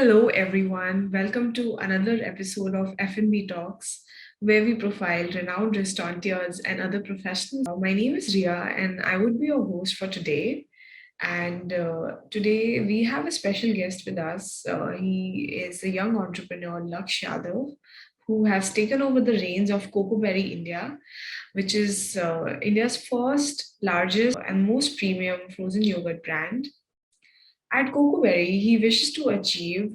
Hello, everyone. Welcome to another episode of FnB Talks, where we profile renowned restaurateurs and other professionals. My name is Ria, and I would be your host for today. And today we have a special guest with us. He is a young entrepreneur, Laksh Yadav, who has taken over the reins of Cocoberry India, which is India's first, largest, and most premium frozen yogurt brand. At Cocoberry, he wishes to achieve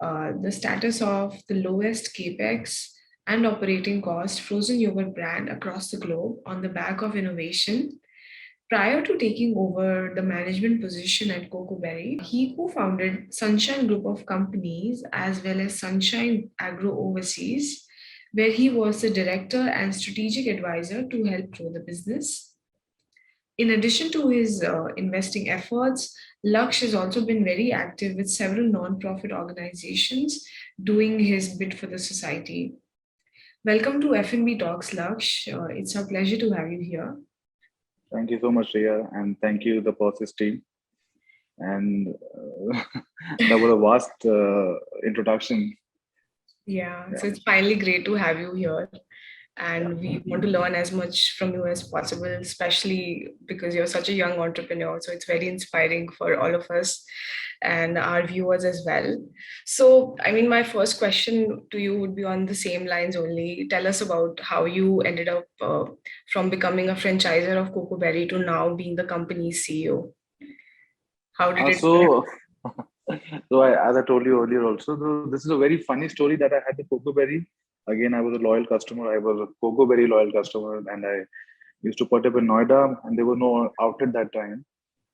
the status of the lowest capex and operating cost frozen yogurt brand across the globe on the back of innovation. Prior to taking over the management position at Cocoberry, he co founded Sunshine Group of Companies as well as Sunshine Agro Overseas, where he was the director and strategic advisor to help grow the business. In addition to his investing efforts, Laksh has also been very active with several non-profit organizations doing his bit for the society. Welcome to FNB Talks, Laksh. It's a pleasure to have you here. Thank you so much, Ria, and thank you, the Posist team. And that was a vast introduction. Yeah, Yeah. so it's finally great to have you here. And we want to learn as much from you as possible, especially because you're such a young entrepreneur. So it's very inspiring for all of us and our viewers as well. So, I mean, my first question to you would be on the same lines only. Tell us about how you ended up from becoming a franchisor of Cocoberry to now being the company's CEO. How did Uh, it all so, as I told you earlier, also, this is a very funny story that I had with Cocoberry. Again, I was a loyal customer. I was a Cocoberry loyal customer, and I used to put up in Noida, and there was no outlet that time.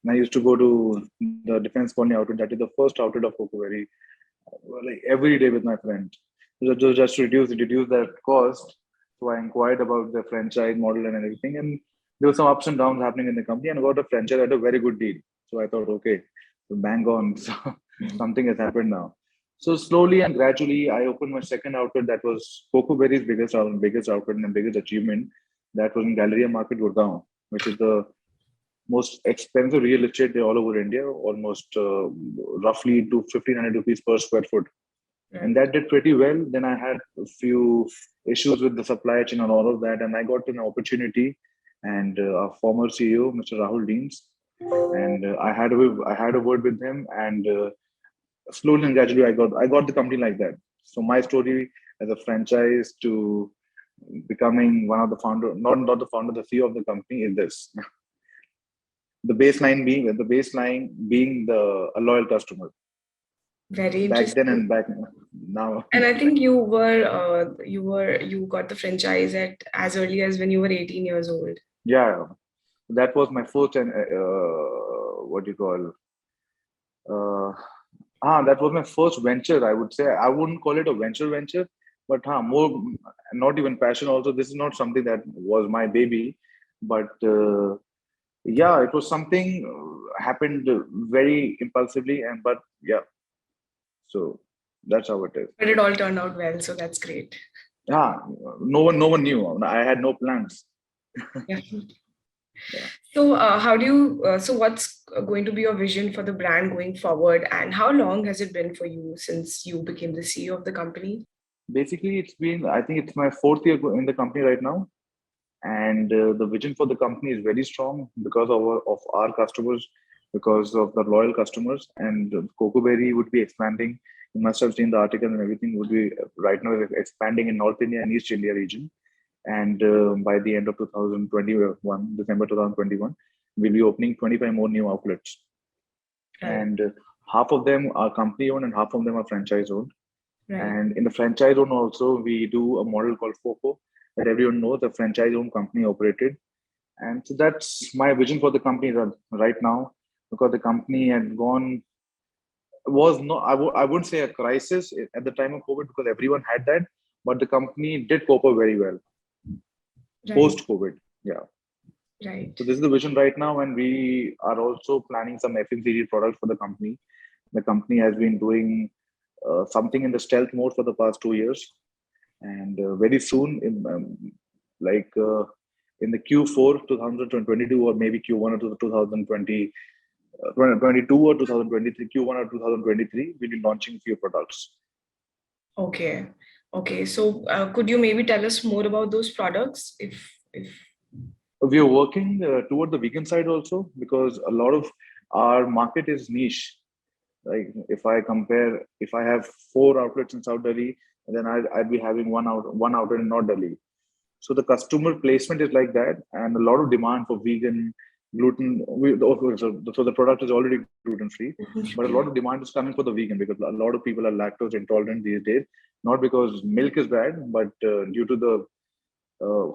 And I used to go to the Defense Colony outlet. That is the first outlet of Cocoberry, like every day with my friend. Just to reduce that cost. So I inquired about the franchise model and everything, and there were some ups and downs happening in the company, and I got a franchise at a very good deal. So I thought, okay, so bang on. So something has happened now. So slowly and gradually, I opened my second outlet. That was Cocoberry's biggest outlet and biggest achievement. That was in Galleria Market, Gurgaon, which is the most expensive real estate all over India, almost roughly to 1,500 rupees per square foot. And right? that did pretty well. Then I had a few issues with the supply chain and all of that, and I got an opportunity. And our former CEO, Mr. Rahul Deans, and I had a word with him, and slowly and gradually I got the company like that. So my story as a franchise to becoming one of the founder, not the founder, the CEO of the company is this. The baseline being the a loyal customer Very back then interesting. and back now. And I think you got the franchise at as early as when you were 18 years old. Yeah, that was my first and what do you call uh, that was my first venture. I would say I wouldn't call it a venture, but more not even passion. Also, this is not something that was my baby, but yeah, it was something happened very impulsively, and but yeah, so that's how it is. But it all turned out well, so that's great. Yeah, no one knew. I had no plans. Yeah. Yeah. So, what's going to be your vision for the brand going forward, and how long has it been for you since you became the CEO of the company? Basically, it's been, I think it's my fourth year in the company right now. And the vision for the company is very strong because of our customers, because of the loyal customers. And Cocoberry would be expanding. You must have seen the article and everything would be right now expanding in North India and East India region. And by the end of 2021, December 2021, we'll be opening 25 more new outlets. Right, And half of them are company owned and half of them are franchise owned. right, And in the franchise owned also, we do a model called FOCO that everyone knows, the franchise owned company operated. And so that's my vision for the company right now, because the company had gone, was not, I wouldn't say a crisis at the time of COVID because everyone had that, but the company did cope up very well right, post COVID. Yeah. right, So this is the vision right now. And we are also planning some FMCG products for the company. The company has been doing something in the stealth mode for the past 2 years. And very soon, like in the Q4 2022 or maybe Q1 of 2023, 2022 or 2023, Q1 or 2023, we'll be launching few products. Okay. Okay. So could you maybe tell us more about those products if We are working toward the vegan side also because a lot of our market is niche. Like if I have four outlets in South Delhi, then I'd be having one outlet in North Delhi. So the customer placement is like that, and a lot of demand for vegan, gluten. So the product is already gluten free, but a lot of demand is coming for the vegan because a lot of people are lactose intolerant these days. Not because milk is bad, but due to the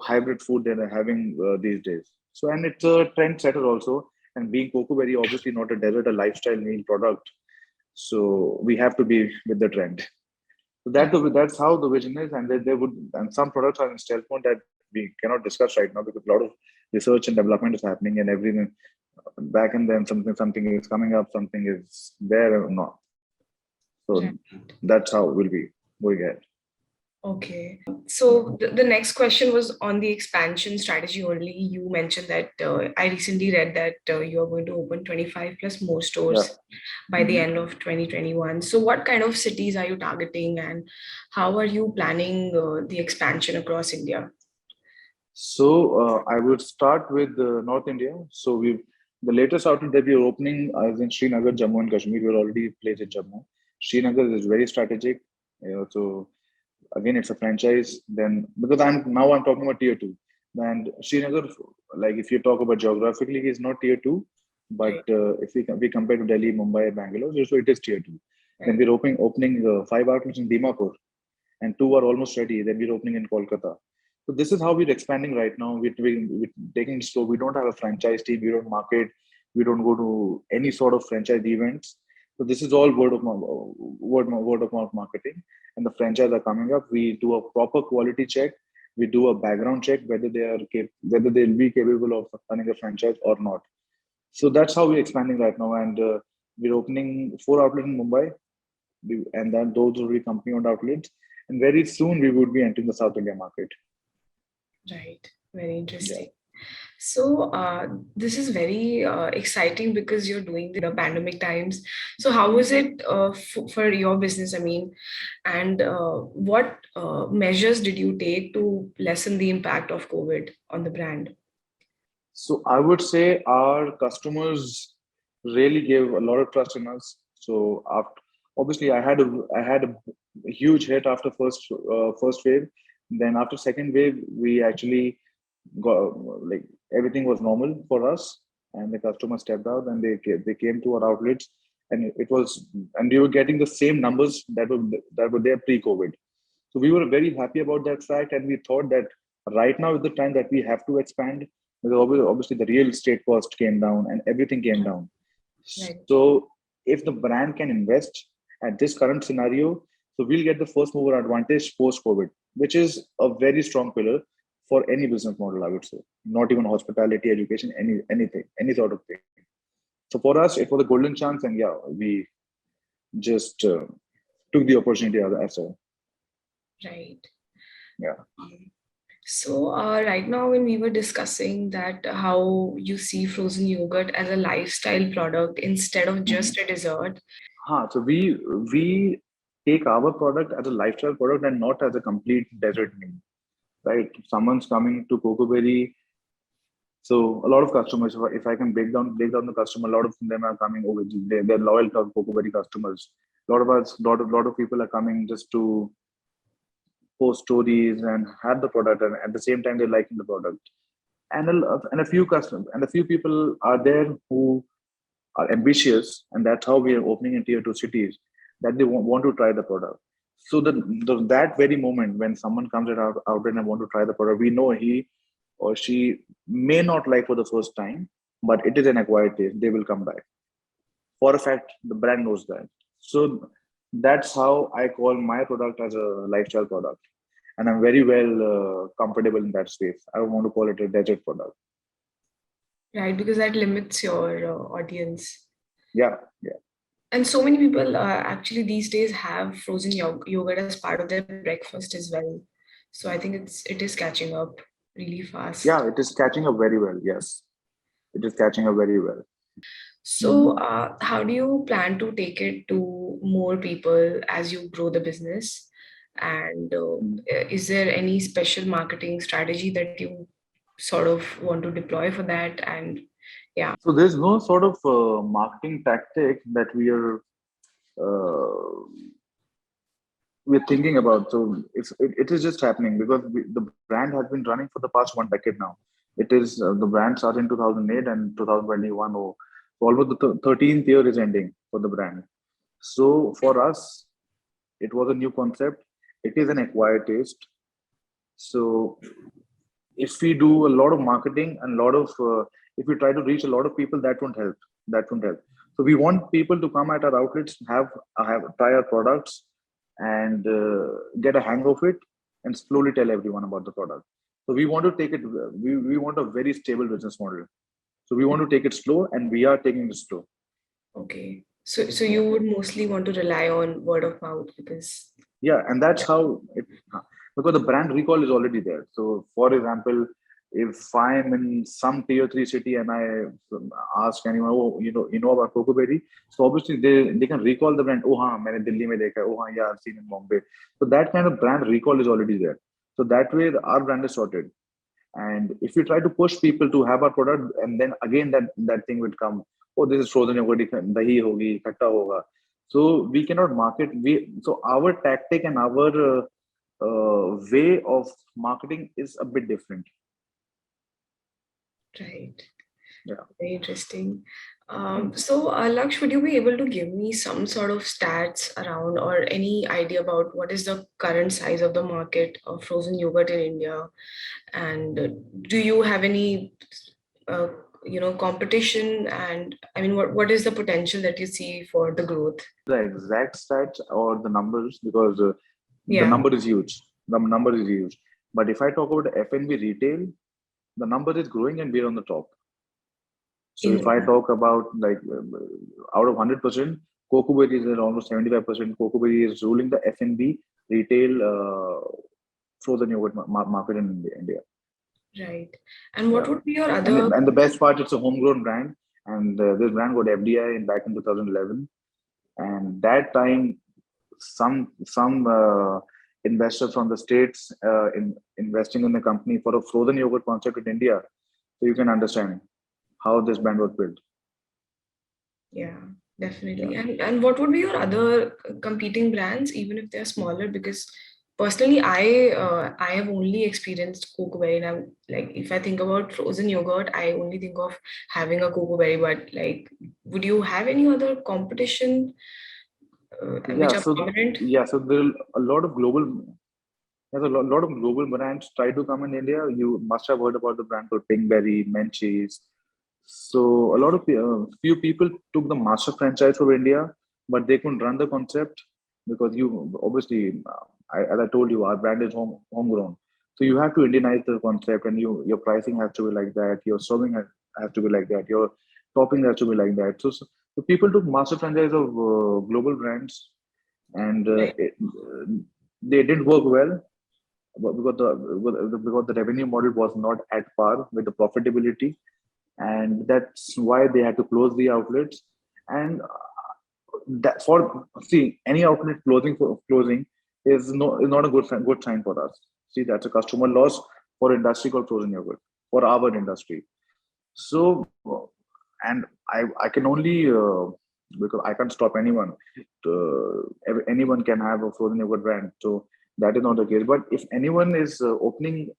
hybrid food they're having these days. So, and it's a trend setter also. And being Cocoberry, obviously not a dessert, a lifestyle meal product. So we have to be with the trend. So that's how the vision is, and there would and some products are in stealth mode that we cannot discuss right now because a lot of research and development is happening and everything back and then something is coming up, something is there or not. So right. that's how we'll be going ahead. Okay. So the next question was on the expansion strategy only. You mentioned that I recently read that you're going to open 25 plus more Yeah. stores by the Mhm. end of 2021. So what kind of cities are you targeting and how are you planning the expansion across India? So I would start with North India. So we the latest outlet that we are opening is in Srinagar, Jammu and Kashmir. We're already placed in Jammu. Srinagar is very strategic. So again, it's a franchise. Then because I'm talking about tier two, and Srinagar, like if you talk about geographically, is not tier two, but Right, if we compare to Delhi, Mumbai, Bangalore, so it is tier two. Then right, we're opening five outlets in Dimapur and two are almost ready. Then we're opening in Kolkata. So this is how we're expanding right now. We're taking it slow. We don't have a franchise team. We don't market. We don't go to any sort of franchise events. So this is all word of mouth marketing. And the franchise are coming up. We do a proper quality check. We do a background check whether whether they'll be capable of running a franchise or not. So that's how we're expanding right now. And we're opening four outlets in Mumbai, and then those will be company-owned outlets. And very soon we would be entering the South India market. right. Very Yeah. interesting. So this is very exciting because you're doing the pandemic times. So how is it for your business? I mean, and what measures did you take to lessen the impact of COVID on the brand? So I would say our customers really gave a lot of trust in us. So after, obviously I had a huge hit after first wave. Then after second wave, we actually got like everything was normal for us, and the customer stepped out and they came to our outlets, and it was and we were getting the same numbers that were there pre-COVID. So we were very happy about that fact, and we thought that right now is the time that we have to expand because obviously the real estate cost came down and everything came down. Right, So if the brand can invest at this current scenario, so we'll get the first mover advantage post COVID, which is a very strong pillar for any business model, I would say. Not even hospitality, education, anything, any sort of thing. So for us, it was a golden chance, and yeah, we just took the opportunity as a right. yeah. So right now, when we were discussing that how you see frozen yogurt as a lifestyle product instead of Mhm. just a dessert, So we take our product as a lifestyle product and not as a complete desert meal, right? Someone's coming to Cocoberry. So a lot of customers, if I can break down the customer, a lot of them are coming over. They're loyal to Cocoberry customers. A lot of people are coming just to post stories and have the product, and at the same time they're liking the product. And a few customers and a few people are there who are ambitious, and that's how we are opening in tier two cities that they want to try the product. So that very moment when someone comes out and want to try the product, we know he or she may not like for the first time, but it is an acquired taste. They will come back. For a fact, the brand knows that. So that's how I call my product as a lifestyle product, and I'm very well comfortable in that space. I don't want to call it a desert product. right? Because that limits your audience. Yeah, yeah. And so many people actually these days have frozen yogurt as part of their breakfast as well. So I think it is catching up really fast. Yeah, it is catching up very well. Yes, it is catching up very well. So, how do you plan to take it to more people as you grow the business? And is there any special marketing strategy that you sort of want to deploy for that? And yeah, So there's no sort of marketing tactic that uh, we're thinking about. So it is just happening because the brand has been running for the past 1 decade now. It is the brand started in 2008 and 2021. Oh, so almost the 13th year is ending for the brand. So for us, it was a new concept. It is an acquired taste. So if we do a lot of marketing and a lot of if we try to reach a lot of people, that won't help. That won't help. So we want people to come at our outlets, have try our products, and get a hang of it, and slowly tell everyone about the product. So we want to take it. We want a very stable business model. So we want to take it slow, and we are taking it slow. okay. So Yeah. you would mostly want to rely on word of mouth because Yeah, and that's how it, because the brand recall is already there. So for example, if I'm in some tier 3 city and I ask anyone, oh, you know about Cocoberry, so obviously they can recall the brand. Oh, हाँ मैंने दिल्ली में देखा है. Oh, हाँ, yeah, I've seen in Bombay. So that kind of brand recall is already there. So that way our brand is sorted. And if you try to push people to have our product, and then again that thing would come, oh, this is frozen yogurt, dahi hogi, khatta hoga. So we cannot market. So our tactic and our way of marketing is a bit different. right. Yeah. Very interesting. Hmm. So, Laksh, would you be able to give me some sort of stats around or any idea about what is the current size of the market of frozen yogurt in India? And do you have any, uh, competition? And I mean, what is the potential that you see for the growth? The exact stats or the numbers because the Yeah, number is huge. The number is huge. But if I talk about FNB retail, the number is growing and we're on the top. So if I in talk about like out of 100%, Cocoberry is at almost 75%. Cocoberry is ruling the FNB retail frozen yogurt market in India. right. And what Yeah, would be your and other? the best part, it's a homegrown brand, and this brand got FDI in back in 2011. And that time, some investors from the states in investing in the company for a frozen yogurt concept in India. So you can understand how this brand was built. Yeah, Yeah. definitely. And what would be your other competing brands, even if they're smaller? Because personally, I have only experienced Cocoberry, and I'm like, if I think about frozen yogurt, I only think of having a Cocoberry. But like, would you have any other competition Yeah, which are so prominent? there are a lot of global. There's a lot of global brands try to come in India. You must have heard about the brand called Pinkberry, Menchie's. So a lot of few people took the master franchise for India, but they couldn't run the concept because you obviously, as I told you, our brand is homegrown. So you have to Indianize the concept, and your pricing has to be like that. Your serving has to be like that. Your topping has to be like that. So people took master franchise of global brands, and Right. they didn't work well because the revenue model was not at par with the profitability, and that's why they had to close the outlets. And that for see any outlet closing is not a good sign for us. See, that's a customer loss for industry called frozen yogurt, for our industry. So and I can only because I can't stop anyone. Anyone can have a frozen yogurt brand, so that is not the case. But if anyone is opening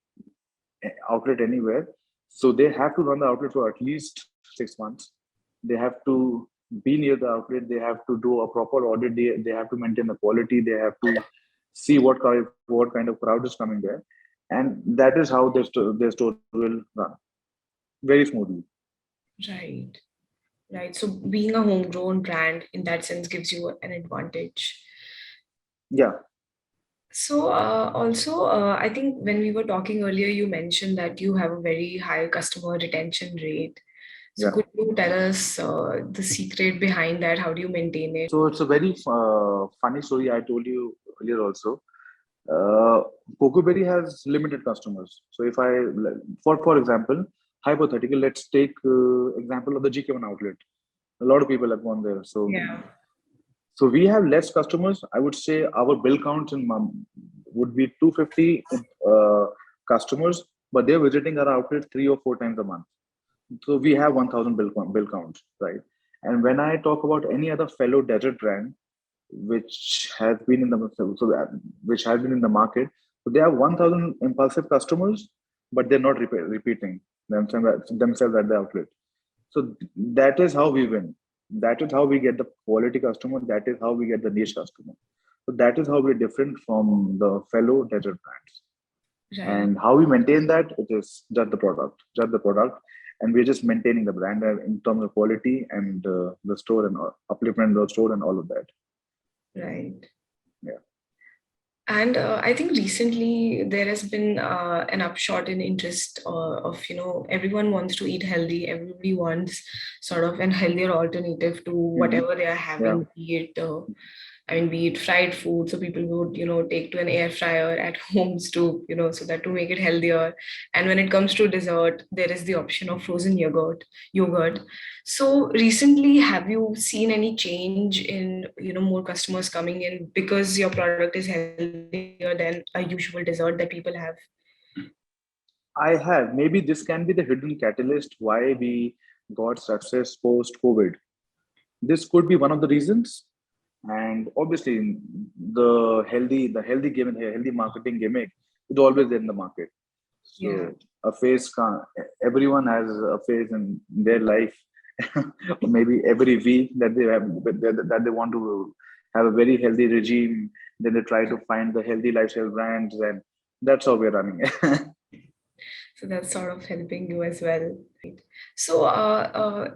outlet anywhere, so they have to run the outlet for at least 6 months. They have to be near the outlet. They have to do a proper audit. They have to maintain the quality. They have to see what kind of crowd is coming there, and that is how their store will run very smoothly. Right. Right. So being a homegrown brand in that sense gives you an advantage. Yeah, So, also, I think when we were talking earlier, you mentioned that you have a very high customer retention rate. So, yeah. could you tell us the secret behind that? How do you maintain it? So it's a very funny story I told you earlier also. Uh, Cocoberry has limited customers. So if I, for example, hypothetical, let's take example of the GK1 outlet. A lot of people have gone there. Yeah. So we have less customers. I would say our bill count in would be 250 customers, but they're visiting our outlet 3 or 4 times a month. So we have 1,000 bill counts, right? And when I talk about any other fellow desert brand, which has been in the which has been in the market, so they have 1,000 impulsive customers, but they're not repeating themselves at the outlet. So that is how we win. That is how we get the quality customer. That is how we get the niche customer. So that is how we're different from the fellow desert brands. Right. And how we maintain that, it is just the product, and we're just maintaining the brand in terms of quality and the store and upliftment of the store and all of that. Right. Yeah. And I think recently there has been an upshot in interest of, everyone wants to eat healthy. Everybody wants sort of an healthier alternative to Mm-hmm. whatever they are Yeah. having, be it fried food. So people would, take to an air fryer at homes to, so that to make it healthier. And when it comes to dessert, there is the option of frozen yogurt. So recently, have you seen any change in, more customers coming in because your product is healthier than a usual dessert that people have? I have. Maybe this can be the hidden catalyst why we got success post COVID. This could be one of the reasons. And obviously, the healthy gimmick, healthy marketing gimmick is always there in the market. Yeah. So a phase can't, everyone has a phase in their life, maybe every week that they have that they want to have a very healthy regime. Then they try to find the healthy lifestyle brands, and that's how we're running. So that's sort of helping you as well. So,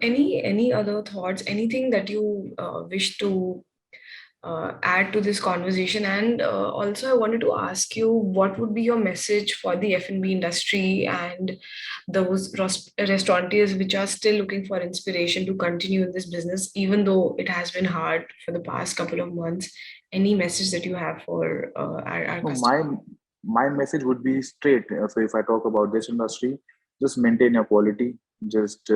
any other thoughts? Anything that you wish to add to this conversation? And also, I wanted to ask you, what would be your message for the F&B industry and those restaurateurs which are still looking for inspiration to continue in this business, even though it has been hard for the past couple of months? Any message that you have for our No, customers? my message would be straight. So if I talk about this industry, just maintain your quality. Just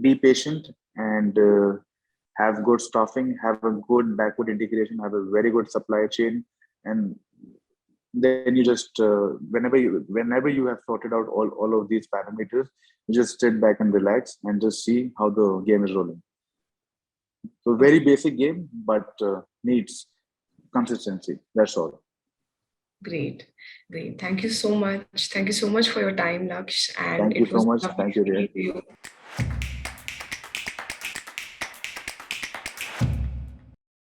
be patient and have good staffing, have a good backward integration, have a very good supply chain, and then you just whenever you have sorted out all of these parameters, you just sit back and relax and just see how the game is rolling. So very basic game, but needs consistency. That's all. Great, great. Thank you so much. Thank you so much for your time, Laksh. And Thank it you was so much. lovely Thank you, speaking dear. to you.